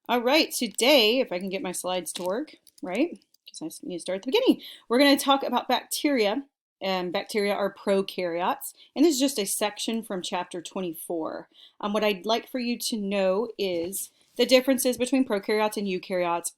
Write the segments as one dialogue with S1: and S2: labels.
S1: All right, today, if I can get my slides to work, right? Because I need to start at the beginning. We're going to talk about bacteria, and bacteria are prokaryotes. And this is just a section from chapter 24. What I'd like for you to know is the differences between prokaryotes and eukaryotes.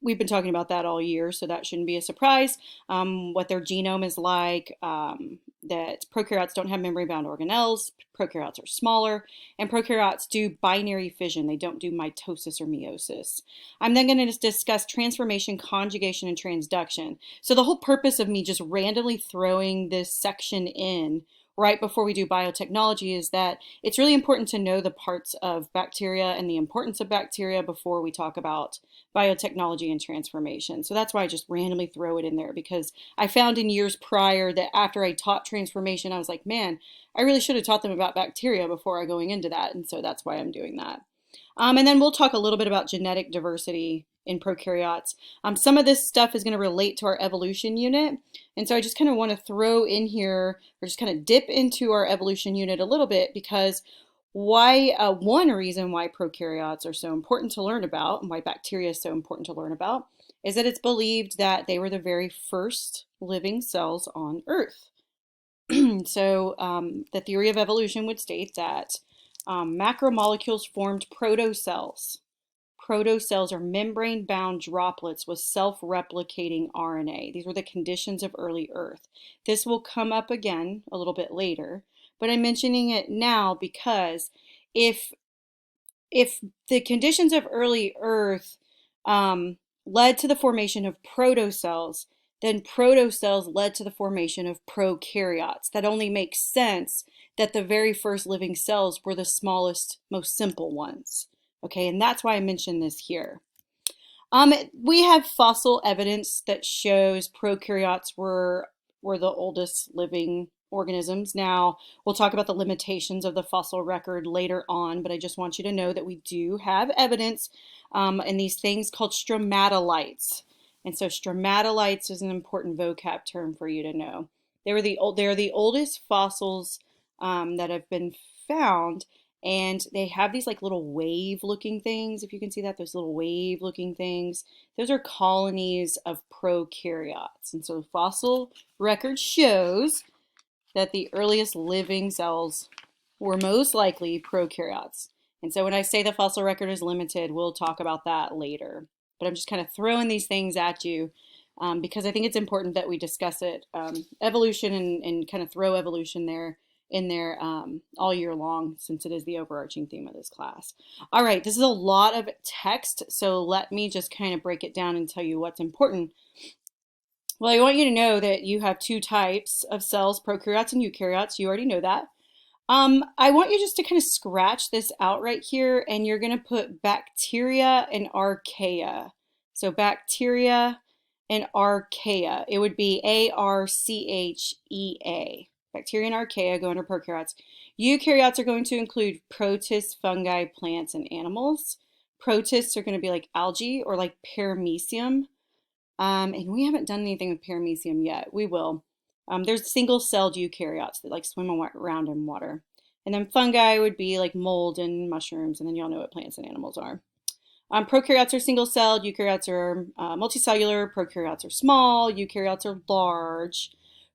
S1: We've been talking about that all year, so that shouldn't be a surprise. What their genome is like, that prokaryotes don't have membrane-bound organelles, prokaryotes are smaller, and prokaryotes do binary fission. They don't do mitosis or meiosis. I'm then going to discuss transformation, conjugation, and transduction. So the whole purpose of me just randomly throwing this section in right before we do biotechnology is that it's really important to know the parts of bacteria and the importance of bacteria before we talk about biotechnology and transformation. So that's why I just randomly throw it in there, because I found in years prior that after I taught transformation, I was like, man, I really should have taught them about bacteria before going into that. And so that's why I'm doing that. And then we'll talk a little bit about genetic diversity in prokaryotes. Some of this stuff is going to relate to our evolution unit. And so I just kind of want to throw in here, or just kind of dip into our evolution unit a little bit, because one reason why prokaryotes are so important to learn about, and why bacteria is so important to learn about, is that it's believed that they were the very first living cells on Earth. So the theory of evolution would state that macromolecules formed protocells. Protocells are membrane-bound droplets with self-replicating RNA. These were the conditions of early Earth. This will come up again a little bit later, but I'm mentioning it now because if the conditions of early Earth led to the formation of protocells, then protocells led to the formation of prokaryotes. That only makes sense that the very first living cells were the smallest, most simple ones. Okay, and that's why I mentioned this here. We have fossil evidence that shows prokaryotes were the oldest living organisms. Now, we'll talk about the limitations of the fossil record later on, but I just want you to know that we do have evidence in these things called stromatolites. And so stromatolites is an important vocab term for you to know. They're the oldest fossils that have been found, and they have these like little wave looking things, if you can see that, those little wave looking things. Those are colonies of prokaryotes. And so fossil record shows that the earliest living cells were most likely prokaryotes. And so when I say the fossil record is limited, we'll talk about that later. But I'm just kind of throwing these things at you because I think it's important that we discuss it. Evolution and kind of throw evolution in there all year long, since it is the overarching theme of this class. All right, this is a lot of text, so let me just kind of break it down and tell you what's important. Well, I want you to know that you have two types of cells, prokaryotes and eukaryotes. You already know that. I want you just to kind of scratch this out right here, and you're going to put bacteria and archaea. So bacteria and archaea. It would be Archaea. Bacteria and archaea go under prokaryotes. Eukaryotes are going to include protists, fungi, plants, and animals. Protists are going to be like algae or like paramecium. And we haven't done anything with paramecium yet. We will. There's single-celled eukaryotes that like swim around in water. And then fungi would be like mold and mushrooms, and then y'all know what plants and animals are. Prokaryotes are single-celled, eukaryotes are multicellular, prokaryotes are small, eukaryotes are large.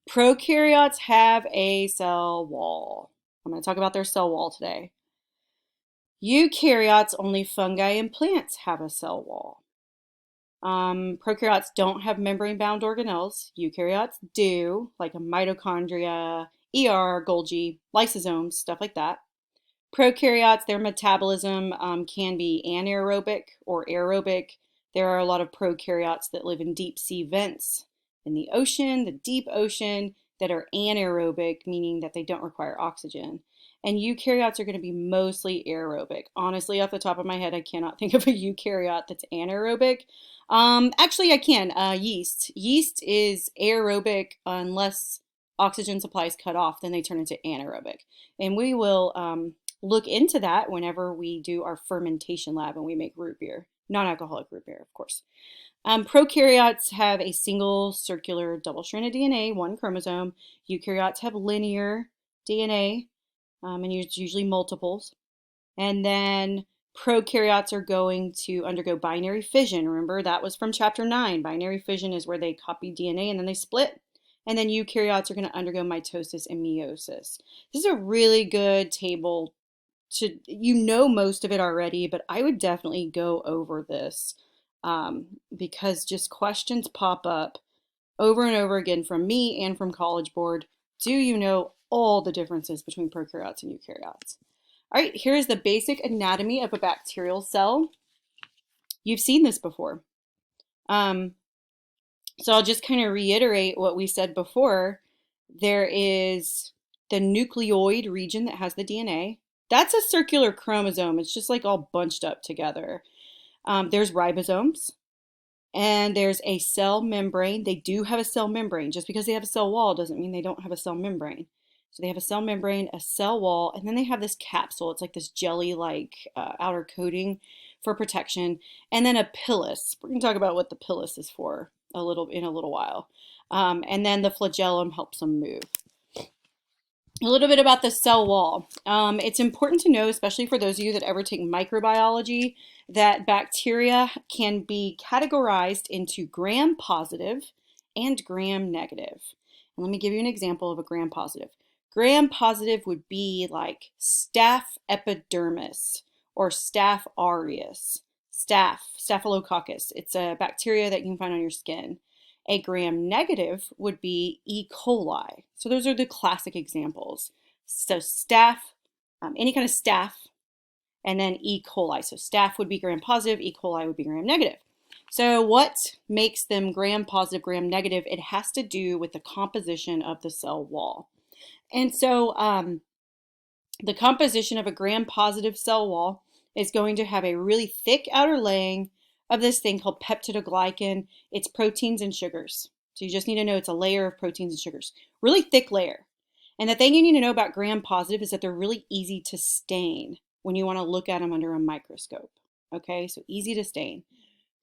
S1: Prokaryotes have a cell wall. I'm going to talk about their cell wall today. Eukaryotes, only fungi and plants have a cell wall. Prokaryotes don't have membrane-bound organelles. Eukaryotes do, like a mitochondria, ER, Golgi, lysosomes, stuff like that. Prokaryotes, their metabolism can be anaerobic or aerobic. There are a lot of prokaryotes that live in deep sea vents in the ocean, the deep ocean, that are anaerobic, meaning that they don't require oxygen. And eukaryotes are going to be mostly aerobic. Honestly, off the top of my head, I cannot think of a eukaryote that's anaerobic. Actually, I can. Yeast. Yeast is aerobic unless oxygen supply is cut off, then they turn into anaerobic. And we will look into that whenever we do our fermentation lab and we make root beer. Non-alcoholic root beer, of course. Prokaryotes have a single circular double-stranded DNA, one chromosome. Eukaryotes have linear DNA, and usually multiples. And then Prokaryotes are going to undergo binary fission. Remember, that was from chapter 9. Binary fission is where they copy DNA and then they split. And then eukaryotes are going to undergo mitosis and meiosis. This is a really good table you know most of it already, but I would definitely go over this because just questions pop up over and over again from me and from College Board. Do you know all the differences between prokaryotes and eukaryotes? All right, here's the basic anatomy of a bacterial cell. You've seen this before. So I'll just kind of reiterate what we said before. There is the nucleoid region that has the DNA. That's a circular chromosome. It's just like all bunched up together. There's ribosomes, and there's a cell membrane. They do have a cell membrane. Just because they have a cell wall doesn't mean they don't have a cell membrane. So they have a cell membrane, a cell wall, and then they have this capsule. It's like this jelly-like outer coating for protection, and then a pilus. We're going to talk about what the pilus is for in a little while. And then the flagellum helps them move. A little bit about the cell wall. It's important to know, especially for those of you that ever take microbiology, that bacteria can be categorized into gram-positive and gram-negative. And let me give you an example of a gram-positive. Gram-positive would be like Staph epidermis or Staph aureus. Staphylococcus. It's a bacteria that you can find on your skin. A gram-negative would be E. coli. So those are the classic examples. So staph, any kind of staph, and then E. coli. So staph would be gram-positive, E. coli would be gram-negative. So what makes them gram-positive, gram-negative? It has to do with the composition of the cell wall. And so the composition of a gram-positive cell wall is going to have a really thick outer laying of this thing called peptidoglycan. It's proteins and sugars. So you just need to know it's a layer of proteins and sugars. Really thick layer. And the thing you need to know about gram-positive is that they're really easy to stain when you want to look at them under a microscope. Okay, so easy to stain.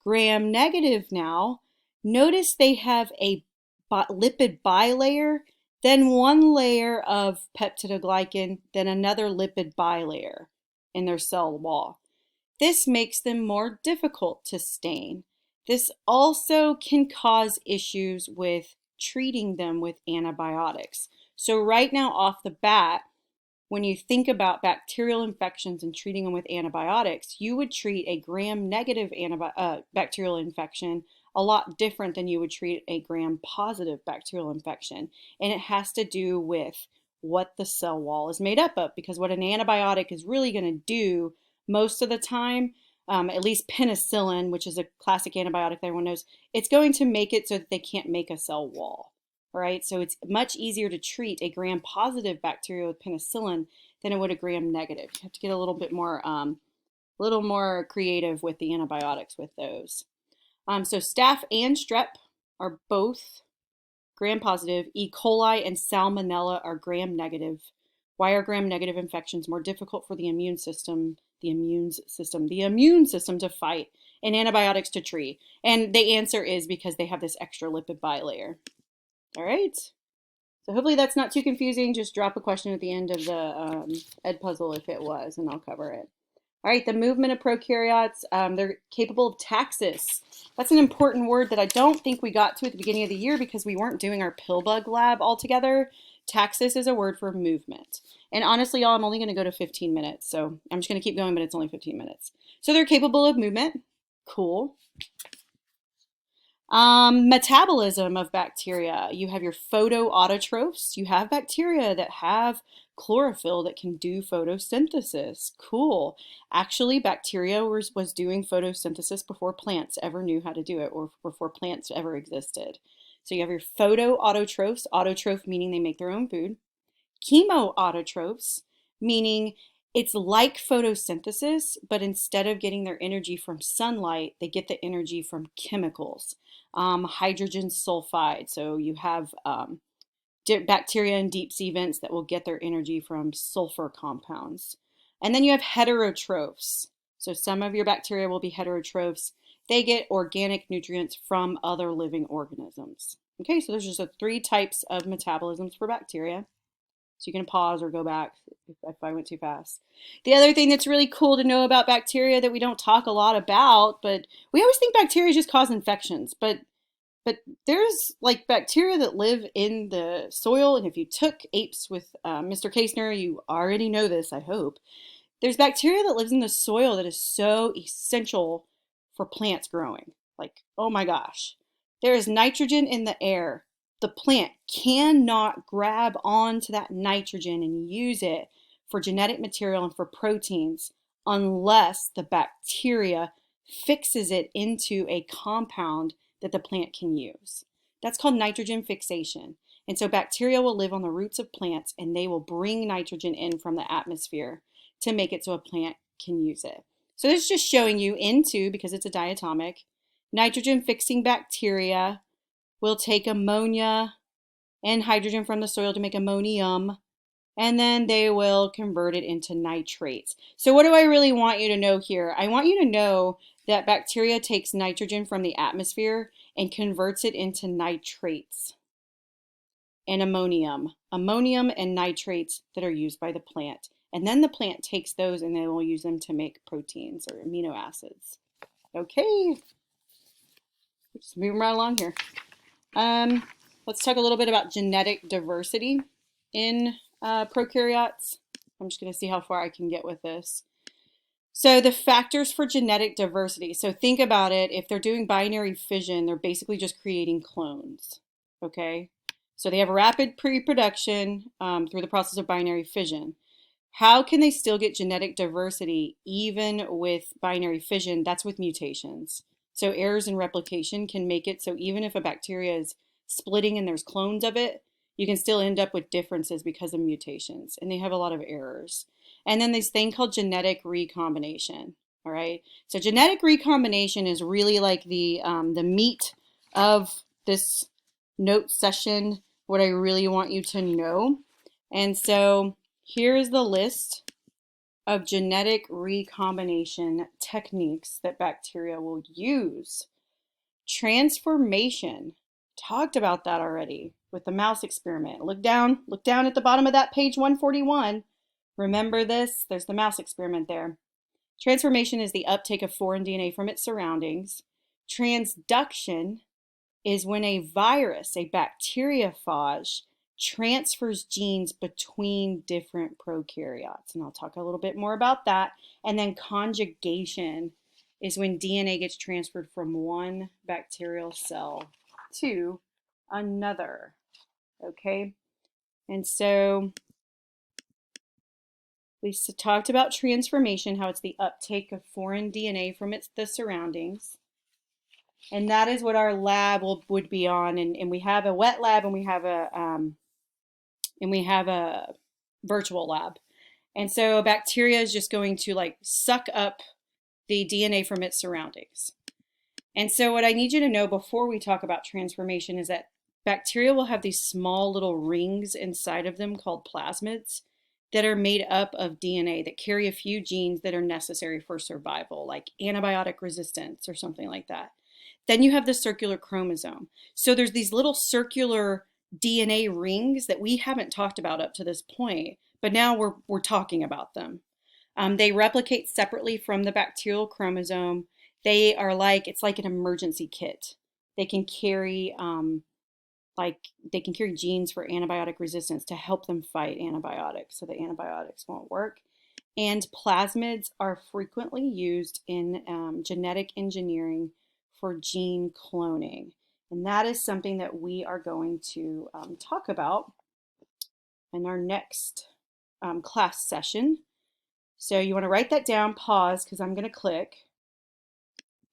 S1: Gram-negative now, notice they have a lipid bilayer, then one layer of peptidoglycan, then another lipid bilayer in their cell wall. This makes them more difficult to stain. This also can cause issues with treating them with antibiotics. So right now off the bat, when you think about bacterial infections and treating them with antibiotics, you would treat a gram-negative bacterial infection a lot different than you would treat a gram-positive bacterial infection. And it has to do with what the cell wall is made up of, because what an antibiotic is really going to do most of the time, at least penicillin, which is a classic antibiotic that everyone knows, it's going to make it so that they can't make a cell wall. All right, so it's much easier to treat a gram-positive bacteria with penicillin than it would a gram-negative. You have to get a little bit more, creative with the antibiotics with those. So staph and strep are both gram-positive. E. coli and salmonella are gram-negative. Why are gram-negative infections more difficult for the immune system? The immune system to fight and antibiotics to treat. And the answer is because they have this extra lipid bilayer. All right. So hopefully that's not too confusing. Just drop a question at the end of the Ed puzzle if it was, and I'll cover it. All right, the movement of prokaryotes, they're capable of taxis. That's an important word that I don't think we got to at the beginning of the year because we weren't doing our pill bug lab all together. Taxis is a word for movement. And honestly, y'all, I'm only going to go to 15 minutes. So I'm just going to keep going, but it's only 15 minutes. So they're capable of movement. Cool. Metabolism of bacteria. You have your photoautotrophs. You have bacteria that have chlorophyll that can do photosynthesis. Cool. Actually, bacteria was doing photosynthesis before plants ever knew how to do it or before plants ever existed. So you have your photoautotrophs, autotroph meaning they make their own food. Chemoautotrophs, meaning it's like photosynthesis, but instead of getting their energy from sunlight, they get the energy from chemicals. Hydrogen sulfide, so you have bacteria in deep sea vents that will get their energy from sulfur compounds. And then you have heterotrophs. So some of your bacteria will be heterotrophs. They get organic nutrients from other living organisms. Okay, so there's just 3 types of metabolisms for bacteria. So you can pause or go back if I went too fast. The other thing that's really cool to know about bacteria that we don't talk a lot about, but we always think bacteria just cause infections, but there's like bacteria that live in the soil, and if you took apes with Mr. Kasner, you already know this, I hope. There's bacteria that lives in the soil that is so essential for plants growing. Like, oh my gosh. There is nitrogen in the air. The plant cannot grab onto that nitrogen and use it for genetic material and for proteins unless the bacteria fixes it into a compound that the plant can use. That's called nitrogen fixation. And so bacteria will live on the roots of plants and they will bring nitrogen in from the atmosphere to make it so a plant can use it. So this is just showing you N2, because it's a diatomic, nitrogen fixing bacteria will take ammonia and hydrogen from the soil to make ammonium, and then they will convert it into nitrates. So what do I really want you to know here? I want you to know that bacteria takes nitrogen from the atmosphere and converts it into nitrates and ammonium and nitrates that are used by the plant. And then the plant takes those and they will use them to make proteins or amino acids. Okay, just moving right along here. Let's talk a little bit about genetic diversity in prokaryotes. I'm just going to see how far I can get with this. So the factors for genetic diversity. So think about it. If they're doing binary fission, they're basically just creating clones. Okay. So they have rapid reproduction through the process of binary fission. How can they still get genetic diversity even with binary fission? That's with mutations. So errors in replication can make it so even if a bacteria is splitting and there's clones of it, you can still end up with differences because of mutations. And they have a lot of errors. And then this thing called genetic recombination. All right. So genetic recombination is really like the meat of this note session, what I really want you to know. And so here is the list of genetic recombination techniques that bacteria will use. Transformation, talked about that already with the mouse experiment. Look down at the bottom of that page 141. Remember this? There's the mouse experiment there. Transformation is the uptake of foreign DNA from its surroundings. Transduction is when a virus, a bacteriophage, transfers genes between different prokaryotes. And I'll talk a little bit more about that. And then conjugation is when DNA gets transferred from one bacterial cell to another. Okay? And so we talked about transformation, how it's the uptake of foreign DNA from the surroundings. And that is what our lab would be on. And we have a wet lab and we have a virtual lab. And so bacteria is just going to like suck up the DNA from its surroundings. And so what I need you to know before we talk about transformation is that bacteria will have these small little rings inside of them called plasmids that are made up of DNA that carry a few genes that are necessary for survival, like antibiotic resistance or something like that. Then you have the circular chromosome. So there's these little circular DNA rings that we haven't talked about up to this point, but now we're talking about them. They replicate separately from the bacterial chromosome. They are like, it's like an emergency kit. They can carry genes for antibiotic resistance to help them fight antibiotics so the antibiotics won't work. And plasmids are frequently used in genetic engineering for gene cloning. And that is something that we are going to talk about in our next class session. So you want to write that down, pause, because I'm going to click.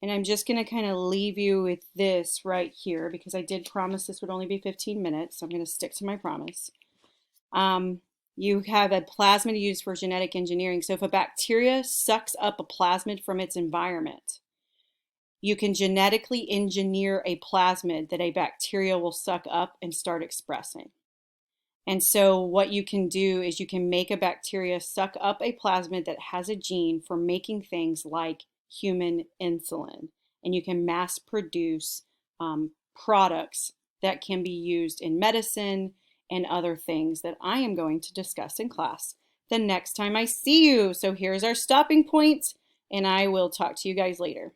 S1: And I'm just going to kind of leave you with this right here because I did promise this would only be 15 minutes. So I'm going to stick to my promise. You have a plasmid used for genetic engineering. So if a bacteria sucks up a plasmid from its environment, you can genetically engineer a plasmid that a bacteria will suck up and start expressing. And so what you can do is you can make a bacteria suck up a plasmid that has a gene for making things like human insulin. And you can mass produce products that can be used in medicine and other things that I am going to discuss in class the next time I see you. So here's our stopping point, and I will talk to you guys later.